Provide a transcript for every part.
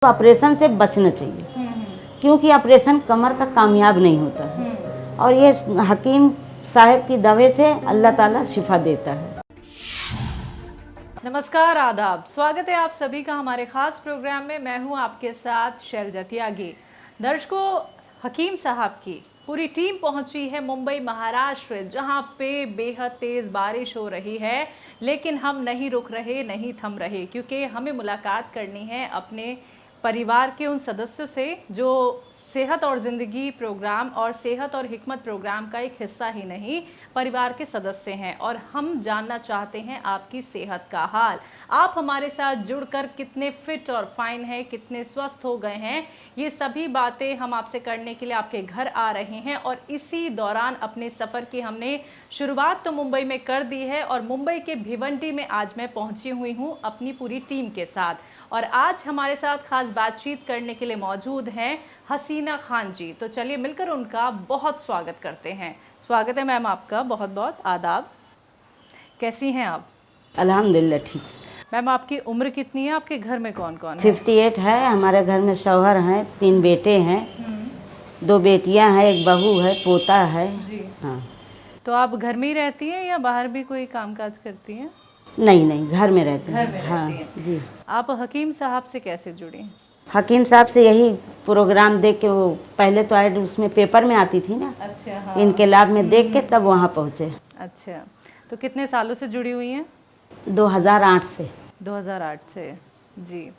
Operation से बचना चाहिए क्योंकि ऑपरेशन कमर का कामयाब नहीं होता है और ये हकीम साहब की दवा से अल्लाह ताला शिफा देता है। नमस्कार, आदाब, स्वागत है आप सभी का हमारे खास प्रोग्राम में। मैं हूं आपके साथ शैलजा त्यागी। दर्शकों, हकीम साहब की पूरी टीम पहुंची है मुंबई महाराष्ट्र, जहां पे बेहद तेज बारिश हो रही है, लेकिन हम नहीं रुक रहे, नहीं थम रहे, क्योंकि हमें मुलाकात करनी है अपने परिवार के उन सदस्यों से जो सेहत और ज़िंदगी प्रोग्राम और सेहत और हिकमत प्रोग्राम का एक हिस्सा ही नहीं, परिवार के सदस्य हैं और हम जानना चाहते हैं आपकी सेहत का हाल। आप हमारे साथ जुड़कर कितने फिट और फाइन हैं, कितने स्वस्थ हो गए हैं, ये सभी बातें हम आपसे करने के लिए आपके घर आ रहे हैं। और इसी दौरान अपने सफ़र की हमने शुरुआत तो मुंबई में कर दी है और मुंबई के भिवंडी में आज मैं पहुंची हुई हूं अपनी पूरी टीम के साथ। और आज हमारे साथ खास बातचीत करने के लिए मौजूद हैं हसीना खान जी। तो चलिए मिलकर उनका बहुत स्वागत करते हैं। स्वागत है मैम आपका, बहुत बहुत आदाब। कैसी हैं आप? अल्हम्दुलिल्लाह ठीक। मैम आपकी उम्र कितनी है? आपके घर में कौन कौन है? 58 है। हमारे घर में शौहर हैं, 3 बेटे हैं, 2 बेटियां हैं, एक बहू है, पोता है जी। हाँ। तो आप घर में ही रहती हैं या बाहर भी कोई कामकाज करती हैं? नहीं, घर में रहते घर में हैं। हाँ रहती हैं। जी। आप हकीम साहब से कैसे जुड़ी? हकीम साहब से यही प्रोग्राम देख के, वो पहले तो ऐड उसमें पेपर में आती थी ना, अच्छा, हाँ। इनके लाभ में देख के तब वहाँ पहुँचे। अच्छा, तो कितने सालों से जुड़ी हुई हैं? 2008 से। 2008 से, जी।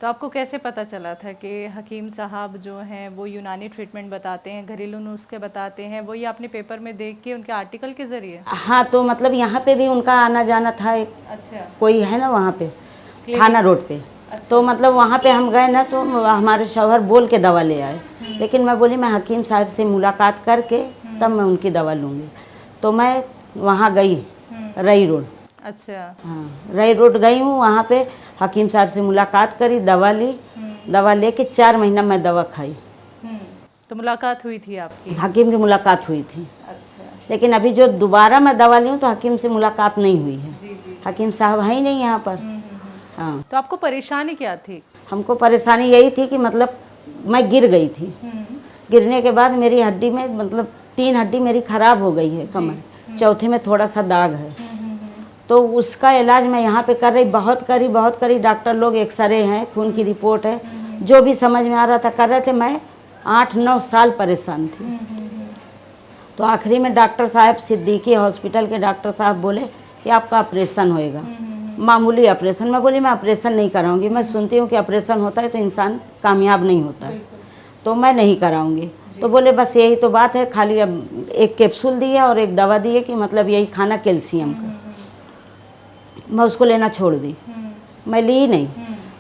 तो आपको कैसे पता चला था कि हकीम साहब जो हैं वो यूनानी ट्रीटमेंट बताते हैं, घरेलू नुस्खे बताते हैं? वो ये आपने पेपर में देख के उनके आर्टिकल के ज़रिए? हाँ, तो मतलब यहाँ पे भी उनका आना जाना था। एक अच्छा, कोई है ना वहाँ पे थाना रोड पे। अच्छा। तो मतलब वहाँ पे हम गए ना, तो हमारे शौहर बोल के दवा ले आए, लेकिन मैं बोली मैं हकीम साहब से मुलाकात करके तब मैं उनकी दवा लूँगी। तो मैं वहाँ गई, रई रोड। अच्छा, हाँ, रई रोड गई हूँ, वहाँ पे हकीम साहब से मुलाकात करी, दवा ली। दवा लेके 4 महीना मैं दवा खाई। तो मुलाकात हुई थी आपकी? हकीम की मुलाकात हुई थी, अच्छा, लेकिन अभी जो दोबारा मैं दवा ली हूँ तो हकीम से मुलाकात नहीं हुई है। जी जी। हकीम साहब है ही नहीं यहाँ पर। हाँ, तो आपको परेशानी क्या थी? हमको परेशानी यही थी कि मतलब मैं गिर गई थी। गिरने के बाद मेरी हड्डी में मतलब 3 हड्डी मेरी खराब हो गई है कमर, चौथे में थोड़ा सा दाग है। तो उसका इलाज मैं यहाँ पे कर रही, बहुत करी। डॉक्टर लोग, एक्सरे हैं, खून की रिपोर्ट है, जो भी समझ में आ रहा था कर रहे थे। मैं 8-9 साल परेशान थी। तो आखिरी में डॉक्टर साहब, सिद्दीकी हॉस्पिटल के डॉक्टर साहब बोले कि आपका ऑपरेशन होएगा, मामूली ऑपरेशन। मैं बोली मैं ऑपरेशन नहीं कराऊंगी, मैं सुनती हूँ कि ऑपरेशन होता है तो इंसान कामयाब नहीं होता है, तो मैं नहीं कराऊंगी। तो बोले बस यही तो बात है, खाली अब एक कैप्सूल दिए और एक दवा दिए कि मतलब यही खाना कैल्शियम का। मैं उसको लेना छोड़ दी, मैं ली नहीं।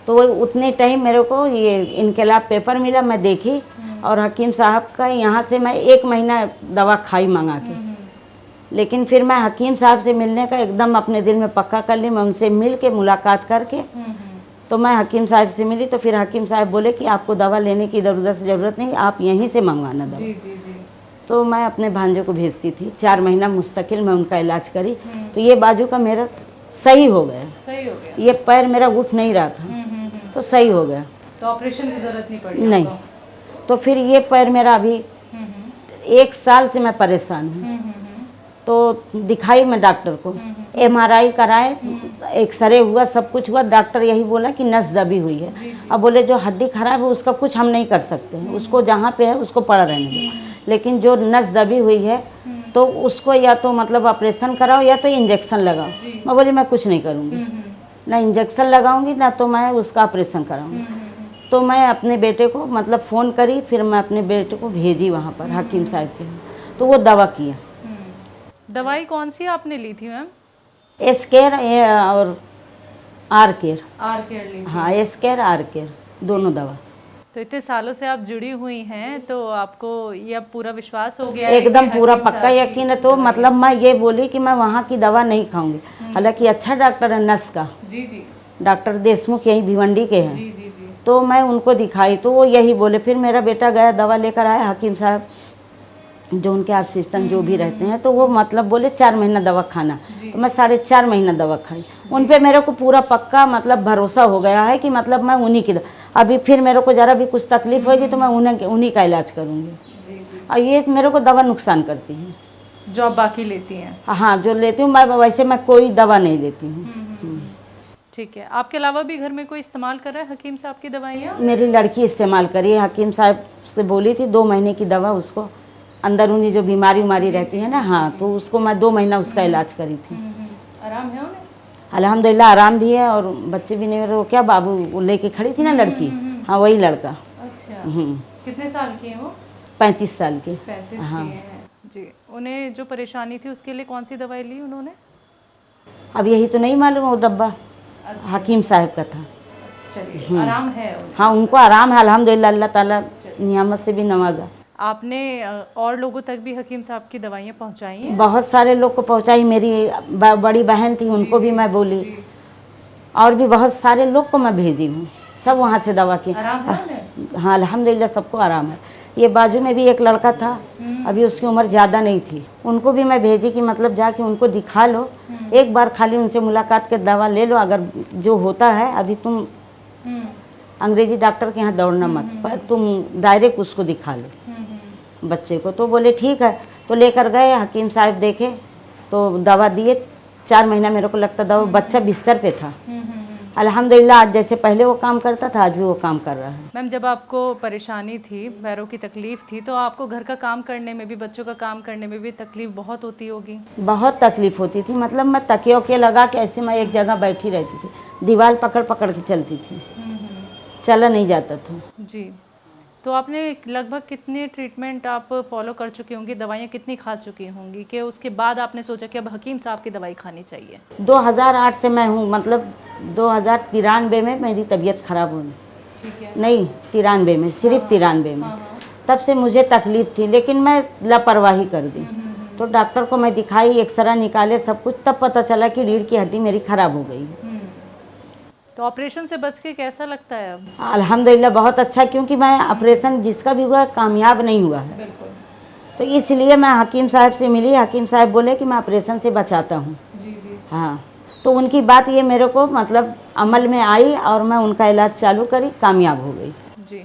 तो वो उतने टाइम मेरे को ये इनकलाब पेपर मिला, मैं देखी और हकीम साहब का यहाँ से मैं 1 महीना दवा खाई मंगा के। लेकिन फिर मैं हकीम साहब से मिलने का एकदम अपने दिल में पक्का कर ली। मैं उनसे मिल के मुलाकात करके तो मैं हकीम साहब से मिली। तो फिर हकीम साहब बोले कि आपको दवा लेने की ज़रूरत नहीं, आप यहीं से मंगवाना दवा। जी जी जी। तो मैं अपने भांजे को भेजती थी, 4 महीना मुस्तकिल मैं उनका इलाज करी। तो ये बाजू का मेरा सही हो गया, ये पैर मेरा उठ नहीं रहा था, तो सही हो गया। तो ऑपरेशन की जरूरत नहीं पड़ी? नहीं। तो फिर ये पैर मेरा अभी 1 साल से मैं परेशान हूँ। तो दिखाई मैं डॉक्टर को, MRI कराए, एक्सरे हुआ, सब कुछ हुआ। डॉक्टर यही बोला कि नस दबी हुई है। अब बोले जो हड्डी खराब है उसका कुछ हम नहीं कर सकते हैं, उसको जहाँ पे है उसको पड़ा रहने दो, लेकिन जो नस दबी हुई है तो उसको या तो मतलब ऑपरेशन कराओ या तो इंजेक्शन लगाओ। मैं बोली मैं कुछ नहीं करूँगी, ना इंजेक्शन लगाऊंगी ना तो मैं उसका ऑपरेशन कराऊंगी। तो मैं अपने बेटे को मतलब फ़ोन करी, फिर मैं अपने बेटे को भेजी वहाँ पर हकीम साहब के, तो वो दवा किया। दवाई कौन सी आपने ली थी मैम? एस्केयर और आर केयर। आर केयर ली थी? हाँ, एस्केयर आर केयर दोनों दवा। तो इतने सालों से आप जुड़ी हुई हैं, तो आपको ये अब पूरा विश्वास हो गया? एकदम पूरा पक्का यकीन है। तो मतलब मैं ये बोली कि मैं वहाँ की दवा नहीं खाऊंगी। हालांकि अच्छा डॉक्टर है नस का, जी जी, डॉक्टर देशमुख यही भिवंडी के हैं। जी जी जी। तो मैं उनको दिखाई तो वो यही बोले। फिर मेरा बेटा गया, दवा लेकर आया, हकीम साहब जो उनके असिस्टेंट जो भी रहते हैं, तो वो मतलब बोले 4 महीना दवा खाना। तो मैं 4.5 महीना दवा खाई। उन पे मेरे को पूरा पक्का मतलब भरोसा हो गया है कि मतलब मैं उन्हीं की अभी फिर मेरे को ज़रा भी कुछ तकलीफ होगी तो मैं उन्हीं का इलाज करूँगी। जी जी। और ये मेरे को दवा नुकसान करती है। जो आप बाकी लेती हैं। हाँ, जो लेती हूँ मैं, वैसे मैं कोई दवा नहीं लेती हूँ। ठीक है। आपके अलावा भी घर में कोई इस्तेमाल कर रहा है हकीम साहब की दवाइयाँ? मेरी लड़की इस्तेमाल करी है, हकीम साहब से बोली थी 2 महीने की दवा उसको, अंदर उन्हीं जो बीमारी रहती है ना, हाँ, तो उसको मैं 2 महीना उसका इलाज करी थी। आराम है उन्हें? अल्हम्दुलिल्लाह आराम भी है, और बच्चे भी नहीं, वो क्या बाबू वो लेके खड़ी थी ना लड़की, हाँ वही लड़का। अच्छा। हम्म, कितने साल की है वो? 35 साल की। 35 हाँ। की हैं जी। उन्हें जो परेशानी थी उसके लिए कौन सी दवाई ली उन्होंने? अब यही तो नहीं मालूम, वो डब्बा अच्छा। हकीम साहब का था। चलिए, आराम है उन्हें। हाँ, उनको आराम है अल्हम्दुलिल्लाह, अल्लाह ताला नियामत से भी नवाजा। आपने और लोगों तक भी हकीम साहब की दवाइयाँ पहुँचाई हैं? बहुत सारे लोग को पहुंचाई, मेरी बड़ी बहन थी उनको भी मैं बोली, और भी बहुत सारे लोग को मैं भेजी हूँ, सब वहाँ से दवा की। आराम है उन्हें? हाँ अल्हम्दुलिल्लाह सबको आराम है। ये बाजू में भी एक लड़का था, अभी उसकी उम्र ज़्यादा नहीं थी, उनको भी मैं भेजी कि मतलब जाके उनको दिखा लो, एक बार खाली उनसे मुलाकात के दवा ले लो, अगर जो होता है अभी तुम अंग्रेजी डॉक्टर के यहाँ दौड़ना मत, पर तुम डायरेक्ट उसको दिखा लो बच्चे को। तो बोले ठीक है, तो लेकर गए, हकीम साहब देखे तो दवा दिए, 4 महीना मेरे को लगता दवा, बच्चा बिस्तर पे था। अल्हम्दुलिल्लाह आज जैसे पहले वो काम करता था, आज भी वो काम कर रहा है। मैम, जब आपको परेशानी थी, पैरों की तकलीफ थी, तो आपको घर का काम करने में भी, बच्चों का काम करने में भी तकलीफ बहुत होती होगी? बहुत तकलीफ होती थी, मतलब मैं तकिए वकिए लगा के ऐसे मैं एक जगह बैठी रहती थी, दीवार पकड़ पकड़ के चलती थी, चला नहीं जाता था। जी। तो आपने लगभग कितने ट्रीटमेंट आप फॉलो कर चुकी होंगी, दवाइयाँ कितनी खा चुकी होंगी कि उसके बाद आपने सोचा कि अब हकीम साहब की दवाई खानी चाहिए? 2008 से मैं हूँ, मतलब 2093 में मेरी तबीयत खराब हुई। ठीक है। नहीं, 93 में, सिर्फ 93 में। तब से मुझे तकलीफ थी, लेकिन मैं लापरवाही कर दी। तो डॉक्टर को मैं दिखाई, एक्सरा निकाले सब कुछ, तब पता चला कि रीढ़ की हड्डी मेरी खराब हो गई है। तो ऑपरेशन से बच के कैसा लगता है अब? अल्हम्दुलिल्लाह बहुत अच्छा, क्योंकि मैं ऑपरेशन जिसका भी हुआ कामयाब नहीं हुआ है। बिल्कुल। तो इसलिए मैं हकीम साहब से मिली, हकीम साहब बोले कि मैं ऑपरेशन से बचाता हूँ। जी जी। हाँ, तो उनकी बात ये मेरे को मतलब अमल में आई, और मैं उनका इलाज चालू करी, कामयाब हो गई। जी।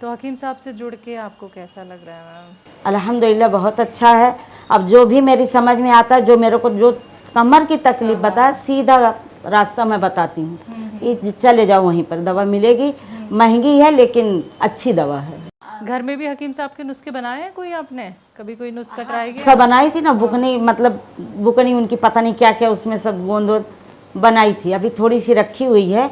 तो हकीम साहब से जुड़ के आपको कैसा लग रहा है मैम? अल्हम्दुलिल्लाह बहुत अच्छा है। अब जो भी मेरी समझ में आता है, जो मेरे को जो कमर की तकलीफ बताया, सीधा रास्ता मैं बताती हूँ, ये चले जाओ वहीं पर दवा मिलेगी, महंगी है लेकिन अच्छी दवा है। घर में भी हकीम साहब के नुस्खे बनाए हैं कोई आपने? कभी कोई नुस्खा ट्राई किया? उसका बनाई थी ना बुकनी, मतलब बुकनी उनकी पता नहीं क्या क्या उसमें सब गोंद वोंद बनाई थी, अभी थोड़ी सी रखी हुई है,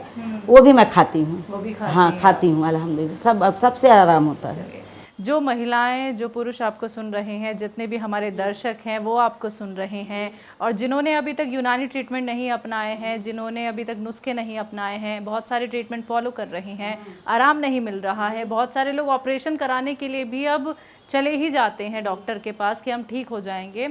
वो भी मैं खाती हूँ। वो भी खाती हाँ हैं? खाती हूँ अल्हम्दुलिल्लाह, सब अब सबसे आराम होता है। जो महिलाएं, जो पुरुष आपको सुन रहे हैं, जितने भी हमारे दर्शक हैं वो आपको सुन रहे हैं, और जिन्होंने अभी तक यूनानी ट्रीटमेंट नहीं अपनाए हैं, जिन्होंने अभी तक नुस्खे नहीं अपनाए हैं, बहुत सारे ट्रीटमेंट फॉलो कर रहे हैं, आराम नहीं मिल रहा है, बहुत सारे लोग ऑपरेशन कराने के लिए भी अब चले ही जाते हैं डॉक्टर के पास कि हम ठीक हो जाएंगे,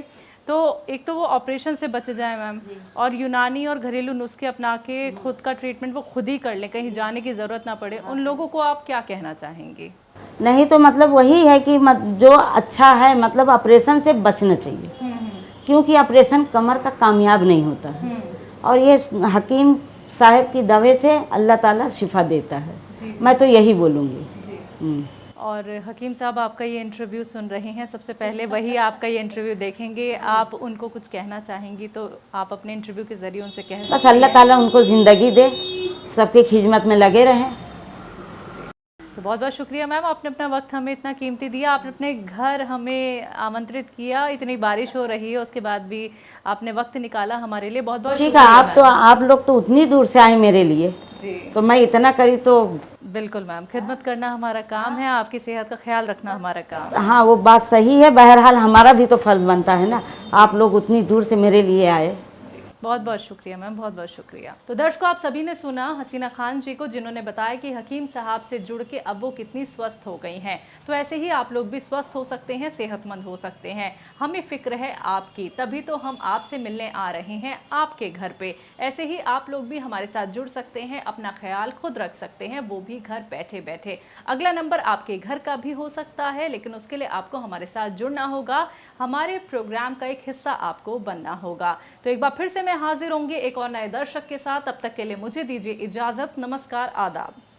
तो एक तो वो ऑपरेशन से बच जाए मैम, और यूनानी और घरेलू नुस्खे अपना के खुद का ट्रीटमेंट वो खुद ही कर लें, कहीं जाने की ज़रूरत ना पड़े, उन लोगों को आप क्या कहना चाहेंगी? नहीं तो मतलब वही है कि जो अच्छा है, मतलब ऑपरेशन से बचना चाहिए, क्योंकि ऑपरेशन कमर का कामयाब नहीं होता है, और ये हकीम साहब की दवा से अल्लाह ताला शिफा देता है। मैं तो यही बोलूँगी। और हकीम साहब आपका ये इंटरव्यू सुन रहे हैं, सबसे पहले वही आपका ये इंटरव्यू देखेंगे, आप उनको कुछ कहना चाहेंगी तो आप अपने इंटरव्यू के ज़रिए उनसे कह सकते हैं। बस अल्लाह ताला उनको ज़िंदगी दे, सबकी खिदमत में लगे रहें। तो बहुत बहुत शुक्रिया मैम, आपने अपना वक्त हमें इतना कीमती दिया, आपने अपने घर हमें आमंत्रित किया, इतनी बारिश हो रही है उसके बाद भी आपने वक्त निकाला हमारे लिए, बहुत बहुत ठीक है। आप लोग तो उतनी दूर से आए मेरे लिए, जी। तो मैं इतना करी तो बिल्कुल मैम, खिदमत करना हमारा काम है, आपकी सेहत का ख्याल रखना हमारा काम है। हाँ वो बात सही है, बहरहाल हमारा भी तो फर्ज बनता है ना, आप लोग उतनी दूर से मेरे लिए आए। बहुत बहुत शुक्रिया मैम, बहुत बहुत शुक्रिया। तो दर्शकों, आप सभी ने सुना हसीना खान जी को, जिन्होंने बताया कि हकीम साहब से जुड़ के अब वो कितनी स्वस्थ हो गई हैं। तो ऐसे ही आप लोग भी स्वस्थ हो सकते हैं, सेहतमंद हो सकते हैं। हमें फिक्र है आपकी, तभी तो हम आपसे मिलने आ रहे हैं आपके घर पे। ऐसे ही आप लोग भी हमारे साथ जुड़ सकते हैं, अपना ख्याल खुद रख सकते हैं, वो भी घर बैठे बैठे। अगला नंबर आपके घर का भी हो सकता है, लेकिन उसके लिए आपको हमारे साथ जुड़ना होगा, हमारे प्रोग्राम का एक हिस्सा आपको बनना होगा। तो एक बार फिर से मैं हाजिर होंगे एक और नए दर्शक के साथ, तब तक के लिए मुझे दीजिए इजाजत। नमस्कार, आदाब।